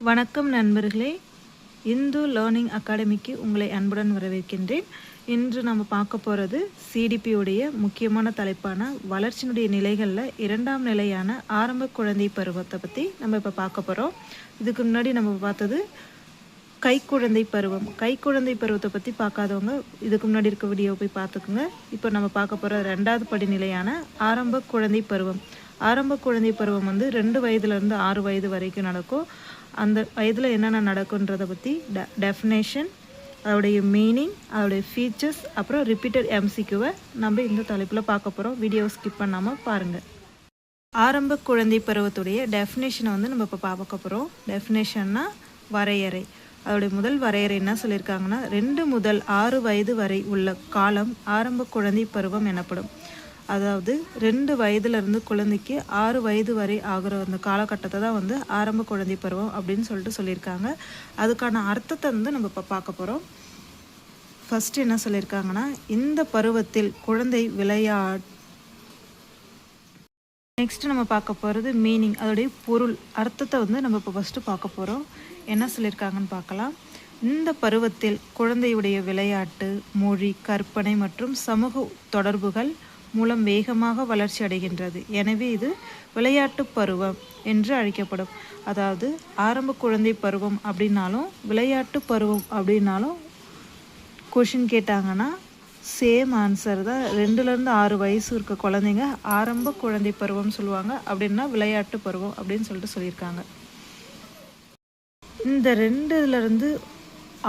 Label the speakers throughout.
Speaker 1: வணக்கம் நண்பர்களே, இந்து லேர்னிங் அகாடமிக்கு உங்களை அன்புடன் வரவேற்கின்றேன். இன்று நம்ம பார்க்க போகிறது சிடிபியுடைய முக்கியமான தலைப்பான வளர்ச்சியினுடைய நிலைகளில் 2ஆம் நிலையான ஆரம்ப குழந்தை பருவத்தை பற்றி நம்ம இப்போ பார்க்க போகிறோம். இதுக்கு முன்னாடி நம்ம பார்த்தது கைக்குழந்தை பருவம். கைக்குழந்தை பருவத்தை பற்றி பார்க்காதவங்க இதுக்கு முன்னாடி இருக்க வீடியோ போய் பார்த்துக்குங்க. இப்போ நம்ம பார்க்க போகிற 2வது படிநிலையான ஆரம்ப குழந்தை பருவம். ஆரம்ப குழந்தை பருவம் 2 வயதுலேருந்து 6 வயது வரைக்கும் நடக்கும். அந்த வயதில் என்னென்ன நடக்குன்றதை பற்றி டெஃபினேஷன், அதோடைய மீனிங், அதோடைய ஃபீச்சர்ஸ், அப்புறம் ரிப்பீட்டட் எம்சிக்யூவை நம்ம இந்த தலைப்பில் பார்க்க போகிறோம். வீடியோ ஸ்கிப் பண்ணாமல் பாருங்கள். ஆரம்ப குழந்தை பருவத்துடைய டெஃபினேஷனை நம்ம இப்போ பார்க்க போகிறோம். டெஃபினேஷன்னா வரையறை. அதோடைய முதல் வரையறை என்ன சொல்லியிருக்காங்கன்னா, 2 முதல் 6 வயது வரை உள்ள காலம் ஆரம்ப குழந்தை பருவம் எனப்படும். அதாவது 2 வயதுலேருந்து குழந்தைக்கு 6 வயது வரை ஆகிற அந்த காலகட்டத்தை தான் ஆரம்ப குழந்தை பருவம் அப்படின்னு சொல்லியிருக்காங்க. அதுக்கான அர்த்தத்தை நம்ம இப்போ பார்க்க போகிறோம். ஃபஸ்ட்டு என்ன சொல்லியிருக்காங்கன்னா, இந்த பருவத்தில் குழந்தை நெக்ஸ்ட்டு நம்ம பார்க்க போகிறது மீனிங், அதோடைய பொருள், அர்த்தத்தை நம்ம இப்போ ஃபஸ்ட்டு பார்க்க போகிறோம். என்ன சொல்லியிருக்காங்கன்னு பார்க்கலாம். இந்த பருவத்தில் குழந்தையுடைய விளையாட்டு, மொழி, கற்பனை மற்றும் சமூக தொடர்புகள் மூலம் வேகமாக வளர்ச்சி அடைகின்றது. எனவே இது விளையாட்டு பருவம் என்று அழைக்கப்படும். அதாவது ஆரம்ப குழந்தை பருவம் அப்படின்னாலும் விளையாட்டு பருவம் அப்படின்னாலும் கொஷின் கேட்டாங்கன்னா சேம் ஆன்சர் தான். 2லேருந்து 6 வயசு இருக்க குழந்தைங்க ஆரம்ப குழந்தை பருவம் சொல்லுவாங்க, அப்படின்னா விளையாட்டு பருவம் அப்படின்னு சொல்லியிருக்காங்க. இந்த 2லேருந்து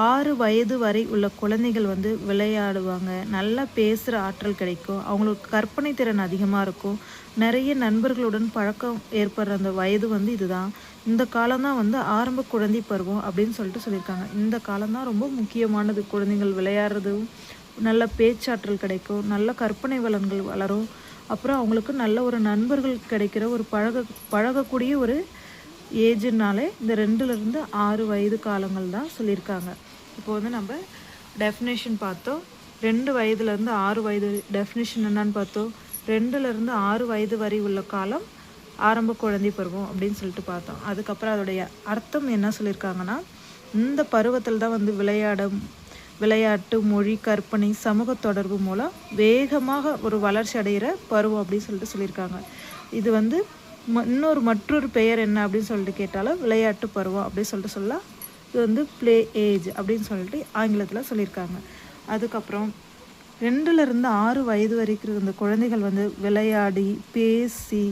Speaker 1: 6 வயது வரை உள்ள குழந்தைகள் விளையாடுவாங்க, நல்லா பேசுகிற ஆற்றல் கிடைக்கும், அவங்களுக்கு கற்பனை திறன் அதிகமாக இருக்கும், நிறைய நண்பர்களுடன் பழக்கம் ஏற்படுற அந்த வயது இதுதான். இந்த காலம்தான் ஆரம்ப குழந்தை பருவம் அப்படின்னு சொல்லியிருக்காங்க. இந்த காலம்தான் ரொம்ப முக்கியமானது. குழந்தைகள் விளையாடுறதும், நல்ல பேச்சாற்றல் கிடைக்கும், நல்ல கற்பனை வளங்கள் வளரும், அப்புறம் அவங்களுக்கு நல்ல ஒரு நண்பர்கள் கிடைக்கிற ஒரு பழகக்கூடிய ஒரு ஏஜுனாலே இந்த 2லேருந்து 6 வயது காலங்கள் தான் சொல்லியிருக்காங்க. இப்போ நம்ம டெஃபினேஷன் பார்த்தோம். 2 வயதுலேருந்து 6 வயது டெஃபினேஷன் என்னன்னு பார்த்தோம். 2லேருந்து 6 வயது வரை உள்ள காலம் ஆரம்ப குழந்தை பருவம் அப்படின்னு பார்த்தோம். அதுக்கப்புறம் அதோடைய அர்த்தம் என்ன சொல்லியிருக்காங்கன்னா, இந்த பருவத்தில் தான் விளையாட்டு, மொழி, கற்பனை, சமூக தொடர்பு மூலம் வேகமாக ஒரு வளர்ச்சி அடைகிற பருவம் அப்படின்னு சொல்லியிருக்காங்க. இது மற்றொரு பெயர் என்ன அப்படின்னு கேட்டாலும் விளையாட்டு பருவம் அப்படின்னு சொல்லலாம். இது ப்ளே ஏஜ் அப்படின்னு ஆங்கிலத்தில் சொல்லியிருக்காங்க. அதுக்கப்புறம் 2லேருந்து 6 வயது வரைக்கும் இந்த குழந்தைகள் விளையாடி, பேசி,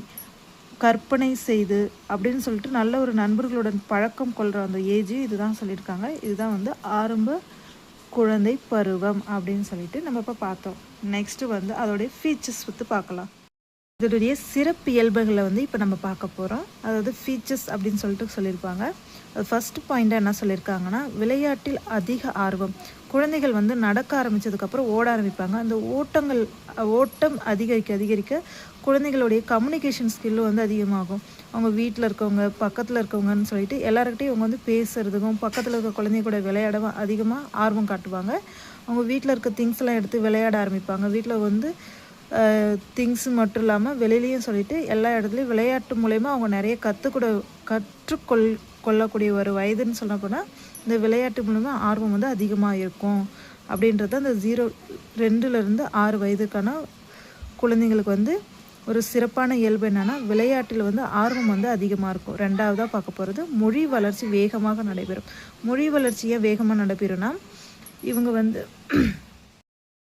Speaker 1: கற்பனை செய்து அப்படின்னு நல்ல ஒரு நண்பர்களுடன் பழக்கம் கொள்கிற அந்த ஏஜ் இதுதான் சொல்லியிருக்காங்க. இதுதான் ஆரம்ப குழந்தை பருவம் அப்படின்னு நம்ம இப்போ பார்த்தோம். நெக்ஸ்ட்டு அதோடைய ஃபீச்சர்ஸ் பார்க்கலாம். இதோடைய சிறப்பு இயல்புகளை இப்போ நம்ம பார்க்க போகிறோம். அதாவது ஃபீச்சர்ஸ் அப்படின்னு சொல்லியிருப்பாங்க. அது ஃபஸ்ட்டு பாயிண்ட்டாக என்ன சொல்லியிருக்காங்கன்னா, விளையாட்டில் அதிக ஆர்வம். குழந்தைகள் நடக்க ஆரம்பித்ததுக்கப்புறம் ஓட ஆரம்பிப்பாங்க. அந்த ஓட்டம் அதிகரிக்க குழந்தைகளுடைய கம்யூனிகேஷன் ஸ்கில்லு அதிகமாகும். அவங்க வீட்டில் இருக்கவங்க, பக்கத்தில் இருக்கவங்கன்னு சொல்லிட்டு எல்லாருக்கிட்டையும் அவங்க பேசுகிறதுக்கும், பக்கத்தில் இருக்க குழந்தைங்க கூட விளையாடவும் அதிகமாக ஆர்வம் காட்டுவாங்க. அவங்க வீட்டில் இருக்க திங்ஸ்லாம் எடுத்து விளையாட ஆரம்பிப்பாங்க. வீட்டில் திங்ஸ் மட்டும் இல்லாமல் வெளியிலையும் எல்லா இடத்துலையும் விளையாட்டு மூலயமா அவங்க நிறைய கற்றுக்கொள்ளக்கூடிய ஒரு வயதுன்னு சொல்ல போனால் இந்த விளையாட்டு மூலமாக ஆர்வம் அதிகமாக இருக்கும் அப்படின்றது அந்த 2லேருந்து 6 வயதுக்கான குழந்தைங்களுக்கு ஒரு சிறப்பான இயல்பு என்னென்னா, விளையாட்டில் ஆர்வம் அதிகமாக இருக்கும். 2வதாக பார்க்க போகிறது மொழி வளர்ச்சி வேகமாக நடைபெறும். மொழி வளர்ச்சி ஏன் வேகமாக நடைபெறும்னா, இவங்க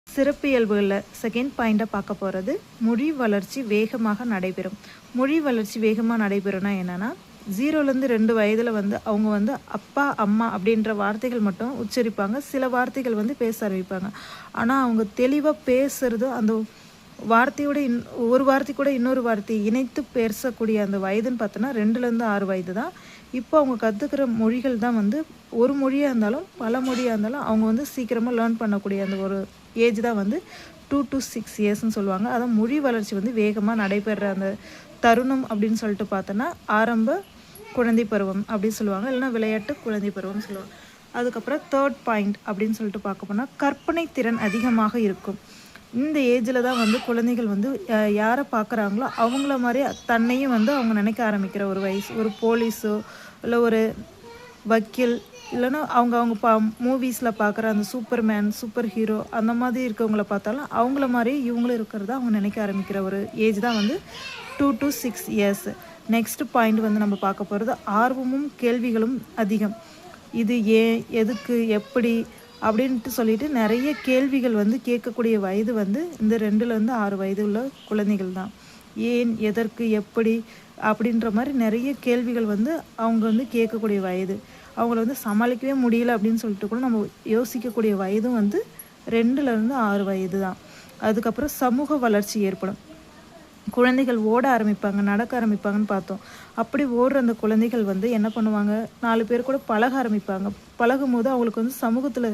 Speaker 1: சிறப்பு இயல்புகளில் செகண்ட் பாயிண்ட்டாக பார்க்க போகிறது மொழி வளர்ச்சி வேகமாக நடைபெறும். மொழி வளர்ச்சி வேகமாக நடைபெறும்னா என்னென்னா, 0லேருந்து 2 வயதில் அவங்க அப்பா, அம்மா அப்படின்ற வார்த்தைகள் மட்டும் உச்சரிப்பாங்க. சில வார்த்தைகள் பேச ஆரம்பிப்பாங்க. ஆனால் அவங்க தெளிவாக பேசுகிறது, அந்த வார்த்தையோட ஒரு வார்த்தை கூட இன்னொரு வார்த்தையை இணைத்து பேசக்கூடிய அந்த வயதுன்னு பார்த்தோன்னா 2லேருந்து 6 வயது தான். இப்போ அவங்க கற்றுக்கிற மொழிகள் தான் ஒரு மொழியாக இருந்தாலும் பல மொழியாக இருந்தாலும் அவங்க சீக்கிரமாக லேர்ன் பண்ணக்கூடிய அந்த ஒரு ஏஜ் தான் 2 to 6 இயர்ஸ்ன்னு சொல்லுவாங்க. அதான் மொழி வளர்ச்சி வேகமாக நடைபெற அந்த தருணம் அப்படின்னு பார்த்தோன்னா ஆரம்ப குழந்தை பருவம் அப்படின்னு சொல்லுவாங்க, இல்லைனா விளையாட்டு குழந்தை பருவம்னு சொல்லுவாங்க. அதுக்கப்புறம் 3rd பாயிண்ட் அப்படின்னு பார்க்க போனால் கற்பனை திறன் அதிகமாக இருக்கும். இந்த ஏஜில் தான் குழந்தைகள் யாரை பார்க்குறாங்களோ அவங்கள மாதிரி தன்னையும் அவங்க நினைக்க ஆரம்பிக்கிற ஒரு வயசு. ஒரு போலீஸோ இல்லை ஒரு வக்கீல் இல்லைன்னா அவங்க மூவிஸில் பார்க்குற அந்த சூப்பர்மேன் சூப்பர் ஹீரோ அந்த மாதிரி இருக்கவங்கள பார்த்தாலும் அவங்கள மாதிரி இவங்களும் இருக்கிறதா அவங்க நினைக்க ஆரம்பிக்கிற ஒரு ஏஜ் தான் வந்து 2 to 6 இயர்ஸ். நெக்ஸ்ட் பாயிண்ட் வந்து நம்ம பார்க்க போகிறது ஆர்வமும் கேள்விகளும் அதிகம். இது ஏன், எதுக்கு, எப்படி அப்படின்ட்டு சொல்லிட்டு நிறைய கேள்விகள் வந்து கேட்கக்கூடிய வயது வந்து இந்த 2லேருந்து 6 வயது உள்ள குழந்தைகள் தான். ஏன், எதற்கு, எப்படி அப்படின்ற மாதிரி நிறைய கேள்விகள் வந்து அவங்க வந்து கேட்கக்கூடிய வயது. அவங்கள வந்து சமாளிக்கவே முடியல அப்படின்னு சொல்லிட்டு கூட நம்ம யோசிக்கக்கூடிய வயதும் வந்து 2லேருந்து 6 வயது தான். அதுக்கப்புறம் சமூக வளர்ச்சி ஏற்படும். குழந்தைகள் ஓட ஆரம்பிப்பாங்க, நடக்க ஆரம்பிப்பாங்கன்னு பார்த்தோம். அப்படி ஓடுற அந்த குழந்தைகள் வந்து என்ன பண்ணுவாங்க, 4 பேர் கூட பழக ஆரம்பிப்பாங்க. பழகும் போது அவங்களுக்கு வந்து சமூகத்தில்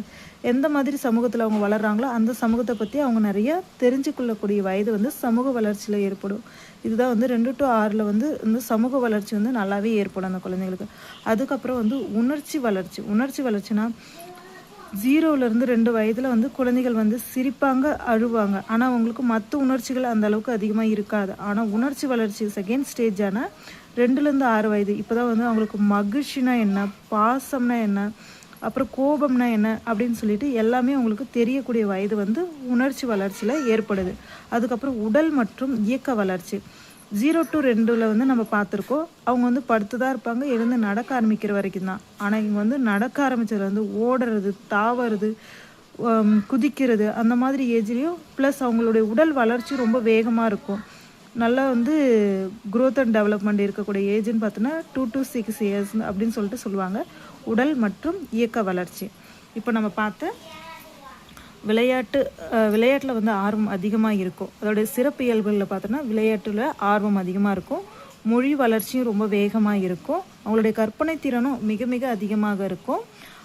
Speaker 1: எந்த மாதிரி சமூகத்தில் அவங்க வளர்கிறாங்களோ அந்த சமூகத்தை பற்றி அவங்க நிறையா தெரிஞ்சுக்கொள்ளக்கூடிய வயது வந்து சமூக வளர்ச்சியில் ஏற்படும். இதுதான் வந்து 2 to 6 வந்து இந்த சமூக வளர்ச்சி வந்து நல்லாவே ஏற்படும் அந்த குழந்தைங்களுக்கு. அதுக்கப்புறம் வந்து உணர்ச்சி வளர்ச்சி. உணர்ச்சி வளர்ச்சினா 0லேருந்து 2 வயதில் வந்து குழந்தைகள் வந்து சிரிப்பாங்க, அழுவாங்க. ஆனால் அவங்களுக்கு மற்ற உணர்ச்சிகள் அந்த அளவுக்கு அதிகமாக இருக்காது. ஆனால் உணர்ச்சி வளர்ச்சி செகண்ட் ஸ்டேஜ் ஆனால் 2லேருந்து 6 வயது. இப்போ தான் வந்து அவங்களுக்கு மகிழ்ச்சினா என்ன, பாசம்னா என்ன, அப்புறம் கோபம்னா என்ன அப்படின்னு சொல்லிட்டு எல்லாமே அவங்களுக்கு தெரியக்கூடிய வயது வந்து உணர்ச்சி வளர்ச்சியில் ஏற்படுது. அதுக்கப்புறம் உடல் மற்றும் இயக்க வளர்ச்சி 0 to 2ல் வந்து நம்ம பார்த்துருக்கோம். அவங்க வந்து படுத்து தான் இருப்பாங்க, எழுந்து நடக்க ஆரம்பிக்கிற வரைக்கும் தான். ஆனால் இவங்க வந்து நடக்க ஆரம்பித்ததுல வந்து ஓடுறது, தாவறது, குதிக்கிறது அந்த மாதிரி ஏஜ்லேயும் ப்ளஸ் அவங்களுடைய உடல் வளர்ச்சி ரொம்ப வேகமாக இருக்கும். நல்லா வந்து க்ரோத் அண்ட் டெவலப்மெண்ட் இருக்கக்கூடிய ஏஜ்னு பார்த்தோன்னா 2 to 6 இயர்ஸ் அப்படின்னு சொல்லிட்டு சொல்லுவாங்க. உடல் மற்றும் இயக்க வளர்ச்சி. இப்போ நம்ம பார்த்த விளையாட்டில் வந்து ஆர்வம் அதிகமாக இருக்கும். அதோடைய சிறப்பு இயல்புகளில் பார்த்தோன்னா விளையாட்டில் ஆர்வம் அதிகமாக இருக்கும். மொழி வளர்ச்சியும் ரொம்ப வேகமாக இருக்கும். அவங்களுடைய கற்பனை திறனும் மிக மிக அதிகமாக இருக்கும்.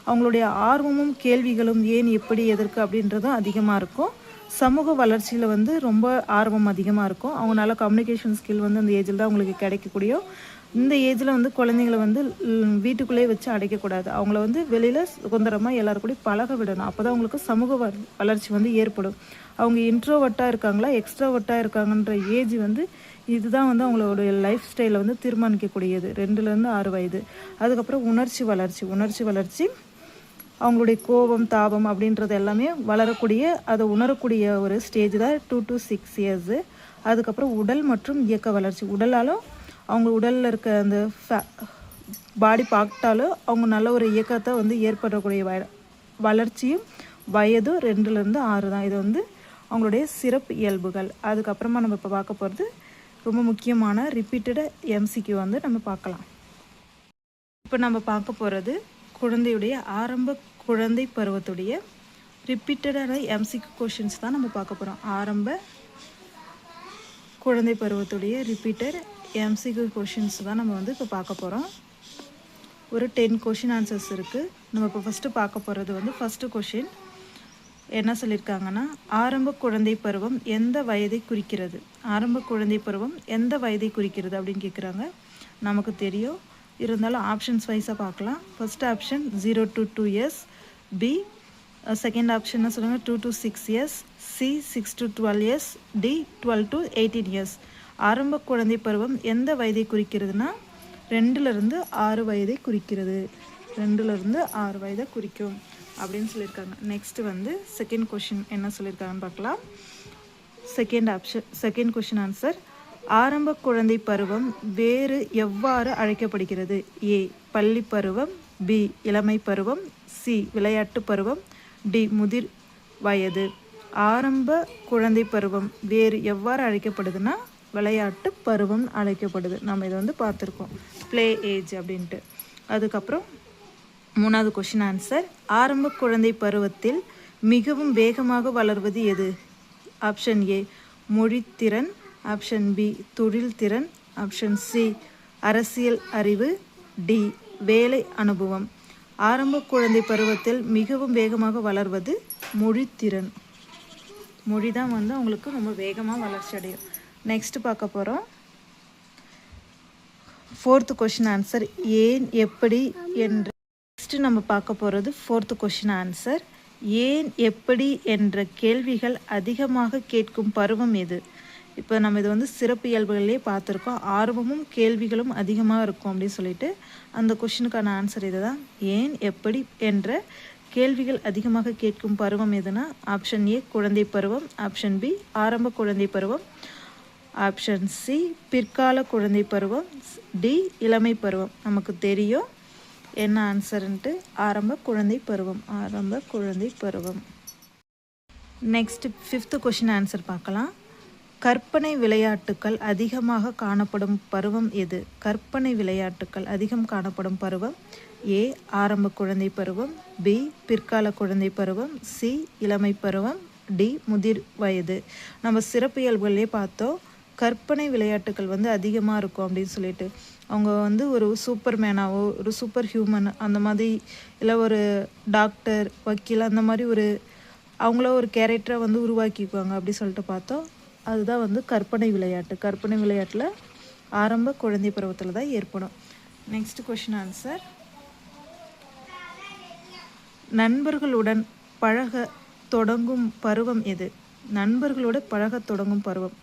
Speaker 1: அவங்களுடைய ஆர்வமும் கேள்விகளும் ஏன், எப்படி, எதற்கு அப்படின்றதும் அதிகமாக இருக்கும். சமூக வளர்ச்சியில் வந்து ரொம்ப ஆர்வம் அதிகமாக இருக்கும். அவங்களால கம்யூனிகேஷன் ஸ்கில் வந்து அந்த ஏஜில் தான் அவங்களுக்கு கிடைக்கக்கூடிய. இந்த ஏஜில் வந்து குழந்தைங்கள வந்து வீட்டுக்குள்ளேயே வச்சு அடைக்கக்கூடாது. அவங்கள வந்து வெளியில் சுதந்திரமாக எல்லாருக்கூடயும் பழக விடணும். அப்போ தான் அவங்களுக்கு சமூக வளர்ச்சி வந்து ஏற்படும். அவங்க இன்ட்ரோவர்ட்டாக இருக்காங்களா, எக்ஸ்ட்ராவர்ட்டாக இருக்காங்கன்ற ஏஜ் வந்து இதுதான் வந்து அவங்களோட லைஃப் ஸ்டைலை வந்து தீர்மானிக்கக்கூடியது 2லேருந்து 6 வயது. அதுக்கப்புறம் உணர்ச்சி வளர்ச்சி அவங்களுடைய கோபம், தாபம் அப்படின்றது எல்லாமே வளரக்கூடிய, அதை உணரக்கூடிய ஒரு ஸ்டேஜ் தான் 2 to 6 இயர்ஸு. அதுக்கப்புறம் உடல் மற்றும் இயக்க வளர்ச்சி. உடலாலும் அவங்க உடலில் இருக்க அந்த பாடி பார்த்தாலும் அவங்க நல்ல ஒரு இயக்கத்தை வந்து ஏற்படக்கூடிய வளர்ச்சியும் வயதும் 2லேருந்து 6 தான். இது வந்து அவங்களுடைய சிறப்பு இயல்புகள். அதுக்கப்புறமா நம்ம இப்போ பார்க்க போகிறது ரொம்ப முக்கியமான ரிப்பீட்டட் MCQ வந்து நம்ம பார்க்கலாம். இப்போ நம்ம பார்க்க போகிறது குழந்தையுடைய ஆரம்ப குழந்தை பருவத்துடைய ரிப்பீட்டடான MCQ கொஷின்ஸ் தான் நம்ம பார்க்க போகிறோம். ஆரம்ப குழந்தை பருவத்துடைய ரிப்பீட்டட் MCQ கொஷின்ஸ் தான் நம்ம வந்து இப்போ பார்க்க போகிறோம். ஒரு 10 கொஷின் ஆன்சர்ஸ் இருக்குது. நம்ம இப்போ ஃபஸ்ட்டு பார்க்க போகிறது வந்து ஃபஸ்ட்டு கொஷின் என்ன சொல்லியிருக்காங்கன்னா, ஆரம்ப குழந்தை பருவம் எந்த வயதை குறிக்கிறது? ஆரம்ப குழந்தை பருவம் எந்த வயதை குறிக்கிறது அப்படின்னு கேட்குறாங்க. நமக்கு தெரியும், இருந்தாலும் ஆப்ஷன்ஸ் வைஸாக பார்க்கலாம். First option 0 to 2 years, B second option என்ன சொல்லுங்கள் 2 to 6 years, C 6 to 12 years, D 12 to 18 years. ஆரம்ப குழந்தை பருவம் எந்த வயதை குறிக்கிறதுனா 2லேருந்து 6 வயதை குறிக்கிறது. 2லேருந்து 6 வயதை குறிக்கும் அப்படின்னு சொல்லியிருக்காங்க. நெக்ஸ்ட்டு வந்து செகண்ட் கொஷின் என்ன சொல்லியிருக்காங்கன்னு பார்க்கலாம். செகண்ட் கொஷின் ஆன்சர், ஆரம்ப குழந்தை பருவம் வேறு எவ்வாறு அழைக்கப்படுகிறது? ஏ பள்ளி பருவம், பி இளமை பருவம், சி விளையாட்டு பருவம், டி முதிர் வயது. ஆரம்ப குழந்தை பருவம் வேறு எவ்வாறு அழைக்கப்படுதுன்னா விளையாட்டு பருவம் அழைக்கப்படுது. நம்ம இதை வந்து பார்த்துருக்கோம், ப்ளே ஏஜ் அப்படின்ட்டு. அதுக்கப்புறம் 3வது கொஷின் ஆன்சர், ஆரம்ப குழந்தை பருவத்தில் மிகவும் வேகமாக வளர்வது எது? ஆப்ஷன் ஏ மொழித்திறன், ஆப்ஷன் பி தொழில் திறன், ஆப்ஷன் சி அரசியல் அறிவு, டி வேலை அனுபவம். ஆரம்ப குழந்தை பருவத்தில் மிகவும் வேகமாக வளர்வது மொழித்திறன். மொழி தான் வந்து அவங்களுக்கு ரொம்ப வேகமாக வளர்ச்சி அடையும். நெக்ஸ்ட் பார்க்க போகிறோம் 4th கொஷின் ஆன்சர், ஏன், எப்படி என்று. நெக்ஸ்ட் நம்ம பார்க்க போகிறது 4th கொஷின் ஆன்சர், ஏன், எப்படி என்ற கேள்விகள் அதிகமாக கேட்கும் பருவம் எது? இப்போ நம்ம இது வந்து சிறப்பு இயல்புகளிலே பார்த்துருக்கோம். ஆர்வமும் கேள்விகளும் அதிகமாக இருக்கும் அப்படின்னு சொல்லிட்டு அந்த கொஷினுக்கான ஆன்சர் இது தான். ஏன், எப்படி என்ற கேள்விகள் அதிகமாக கேட்கும் பருவம் எதுனா ஆப்ஷன் ஏ குழந்தை பருவம், ஆப்ஷன் பி ஆரம்ப குழந்தை பருவம், ஆப்ஷன் சி பிற்கால குழந்தை பருவம், டி இளமை பருவம். நமக்கு தெரியும் என்ன ஆன்சர்ன்ட்டு. ஆரம்ப குழந்தை பருவம், ஆரம்ப குழந்தை பருவம். நெக்ஸ்ட் 5th கொஷின் ஆன்சர் பார்க்கலாம். கற்பனை விளையாட்டுக்கள் அதிகமாக காணப்படும் பருவம் எது? கற்பனை விளையாட்டுக்கள் அதிகம் காணப்படும் பருவம் ஏ ஆரம்ப குழந்தை பருவம், பி பிற்கால குழந்தை பருவம், சி இளமை பருவம், டி முதிர் வயது. நம்ம சிறப்பு இயல்புகளே பார்த்தோம். கற்பனை விளையாட்டுக்கள் வந்து அதிகமாக இருக்கும் அப்படின்னு சொல்லிட்டு அவங்க வந்து ஒரு சூப்பர்மேனாவோ ஒரு சூப்பர் ஹியூமன் அந்த மாதிரி இல்லை ஒரு டாக்டர் வக்கீல் அந்த மாதிரி ஒரு அவங்கள ஒரு கேரக்டரை வந்து உருவாக்கிக்குவாங்க அப்படி சொல்லிட்டு பார்த்தோம். அதுதான் வந்து கற்பனை விளையாட்டு. கற்பனை விளையாட்டில் ஆரம்ப குழந்தை பருவத்தில் தான் ஏற்படும். Next question answer. நண்பர்களுடன் பழக தொடங்கும் பருவம் எது? நண்பர்களோட பழக தொடங்கும் பருவம்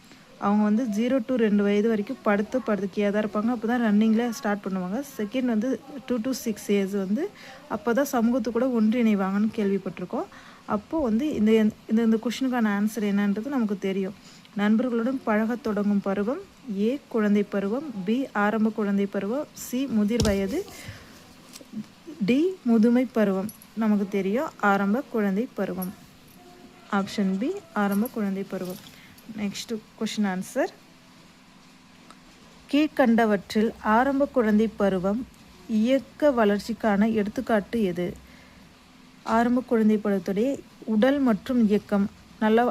Speaker 1: அவங்க வந்து 0 to 2 வயது வரைக்கும் படுக்கையாக தான் இருப்பாங்க. அப்போ தான் ரன்னிங்கில் ஸ்டார்ட் பண்ணுவாங்க. செகண்ட் வந்து 2 to 6 இயர்ஸ் வந்து அப்போ தான் சமூகத்து கூட ஒன்றிணைவாங்கன்னு கேள்விப்பட்டிருக்கோம். அப்போது வந்து இந்த கொஷினுக்கான ஆன்சர் என்னன்றது நமக்கு தெரியும். நண்பர்களுடன் பழக தொடங்கும் பருவம் ஏ குழந்தை பருவம், பி ஆரம்ப குழந்தை பருவம், சி முதிர் வயது, டி முதுமை பருவம். நமக்கு தெரியும் ஆரம்ப குழந்தை பருவம். ஆப்ஷன் பி ஆரம்ப குழந்தை பருவம். Next question answer. கீழ்கண்டவற்றில் ஆரம்ப குழந்தை பருவம் இயக்க வளர்ச்சிக்கான எடுத்துக்காட்டு எது? ஆரம்ப குழந்தை பருவத்துடைய உடல் மற்றும் இயக்கம் நல்லா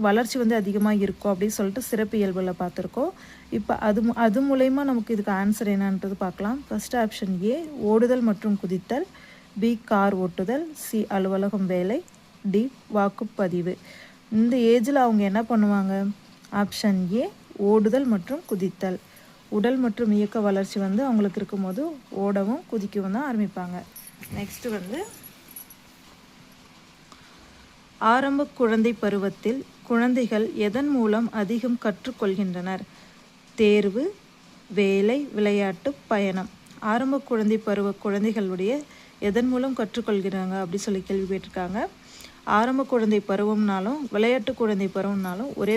Speaker 1: வளர்ச்சி வந்து அதிகமாக இருக்கும் அப்படின்னு சொல்லிட்டு சிறப்பு இயல்புகளில் பார்த்துருக்கோம். இப்போ அது மூலயமா நமக்கு இதுக்கு ஆன்சர் என்னன்றது பார்க்கலாம். ஃபர்ஸ்ட் ஆப்ஷன் ஏ ஓடுதல் மற்றும் குதித்தல், பி கார் ஓட்டுதல், சி அலுவலகம் வேலை, டி வாக்குப்பதிவு. இந்த ஏஜில் அவங்க என்ன பண்ணுவாங்க? ஆப்ஷன் ஏ ஓடுதல் மற்றும் குதித்தல். உடல் மற்றும் இயக்க வளர்ச்சி வந்து அவங்களுக்கு இருக்கும்போது ஓடவும் குதிக்கவும் தான் ஆரம்பிப்பாங்க. நெக்ஸ்ட்டு வந்து ஆரம்ப குழந்தை பருவத்தில் குழந்தைகள் எதன் மூலம் அதிகம் கற்றுக்கொள்கின்றனர்? தேர்வு, வேலை, விளையாட்டு, பயணம். ஆரம்ப குழந்தை பருவ குழந்தைகளுடைய எதன் மூலம் கற்றுக்கொள்கிறாங்க அப்படி சொல்லி கேள்வி கேட்டிருக்காங்க. ஆரம்ப குழந்தை பருவம்னாலும் விளையாட்டு குழந்தை பருவம்னாலும் ஒரே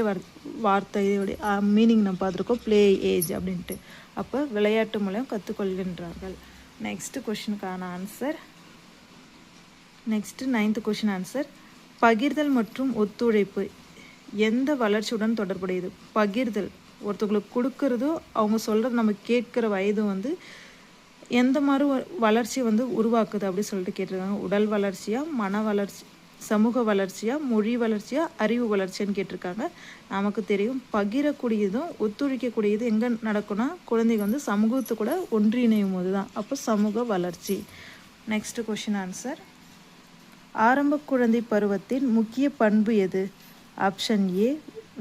Speaker 1: வார்த்தையுடைய மீனிங் நம்ம பார்த்துருக்கோம், ப்ளே ஏஜ் அப்படின்ட்டு. அப்போ விளையாட்டு மூலம் கற்றுக்கொள்கின்றார்கள். நெக்ஸ்ட்டு கொஷினுக்கான answer. Next 9th question answer. பகிர்தல் மற்றும் ஒத்துழைப்பு எந்த வளர்ச்சியுடன் தொடர்புடையது? பகிர்தல் ஒருத்தவங்களுக்கு கொடுக்கறதோ அவங்க சொல்கிறது நம்ம கேட்குற வயது வந்து எந்த மாதிரி வளர்ச்சி வந்து உருவாக்குது அப்படி சொல்லிட்டு கேட்டிருக்காங்க. உடல் வளர்ச்சியா, மன வளர்ச்சி, சமூக வளர்ச்சியா, மொழி வளர்ச்சியா, அறிவு வளர்ச்சியான்னு கேட்டிருக்காங்க. நமக்கு தெரியும் பகிரக்கூடியதும் ஒத்துழைக்கக்கூடியது எங்கே நடக்கும்னா குழந்தைங்க வந்து சமூகத்து கூட ஒன்றிணையும் போது தான். அப்போ சமூக வளர்ச்சி. Next question answer. ஆரம்ப குழந்தை பருவத்தின் முக்கிய பண்பு எது? ஆப்ஷன் ஏ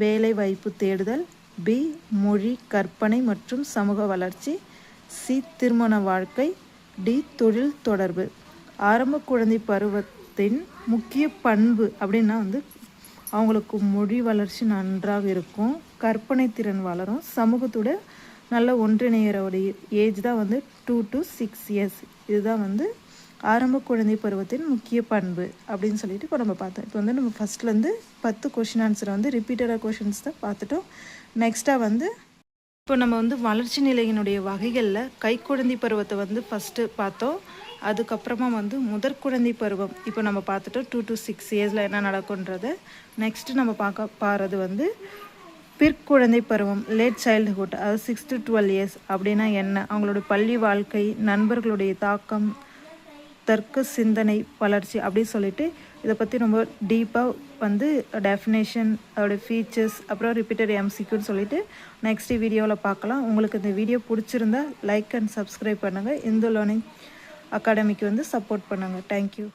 Speaker 1: வேலை வாய்ப்பு தேடுதல், பி மொழி கற்பனை மற்றும் சமூக வளர்ச்சி, சி திருமண வாழ்க்கை, டி தொழில் தொடர்பு. ஆரம்ப குழந்தை பருவத்தின் முக்கிய பண்பு அப்படின்னா வந்து அவங்களுக்கு மொழி வளர்ச்சி நன்றாக இருக்கும், கற்பனை திறன் வளரும், சமூகத்தோட நல்ல ஒன்றிணையரோடைய ஏஜ் தான் வந்து 2 to 6 இயர்ஸ். இதுதான் வந்து ஆரம்ப குழந்தை பருவத்தின் முக்கிய பண்பு அப்படின்னு சொல்லிட்டு இப்போ நம்ம பார்த்தோம். இப்போ வந்து நம்ம ஃபஸ்ட்லேருந்து 10 கொஷின் ஆன்சரை வந்து ரிப்பீட்டடாக கொஷின்ஸ் தான் பார்த்துட்டோம். நெக்ஸ்ட்டாக வந்து இப்போ நம்ம வந்து வளர்ச்சி நிலையினுடைய வகைகளில் கைக்குழந்தை பருவத்தை வந்து ஃபஸ்ட்டு பார்த்தோம். அதுக்கப்புறமா வந்து முதற்குழந்தை பருவம் இப்போ நம்ம பார்த்துட்டோம். 2 to 6 இயர்ஸில் என்ன நடக்குன்றது. நெக்ஸ்ட்டு நம்ம பார்க்குறது வந்து பிற்குழந்தை பருவம், லேட் சைல்டுஹுட், அது 6 to 12 இயர்ஸ் அப்படின்னா என்ன, அவங்களோட பள்ளி வாழ்க்கை, நண்பர்களுடைய தாக்கம், தர்க்க சிந்தனை வளர்ச்சி அப்படின்னு சொல்லிட்டு இதை பற்றி ரொம்ப டீப்பாக வந்து டெஃபினேஷன், அதோட ஃபீச்சர்ஸ், அப்புறம் ரிப்பீட்டட் எம்சிக்யூன்னு சொல்லிட்டு நெக்ஸ்ட் வீடியோவில் பார்க்கலாம். உங்களுக்கு இந்த வீடியோ பிடிச்சிருந்தா லைக் அண்ட் சப்ஸ்கிரைப் பண்ணுங்கள். இந்து லேர்னிங் அகாடமிக்கு வந்து சப்போர்ட் பண்ணுங்கள். தேங்க்யூ.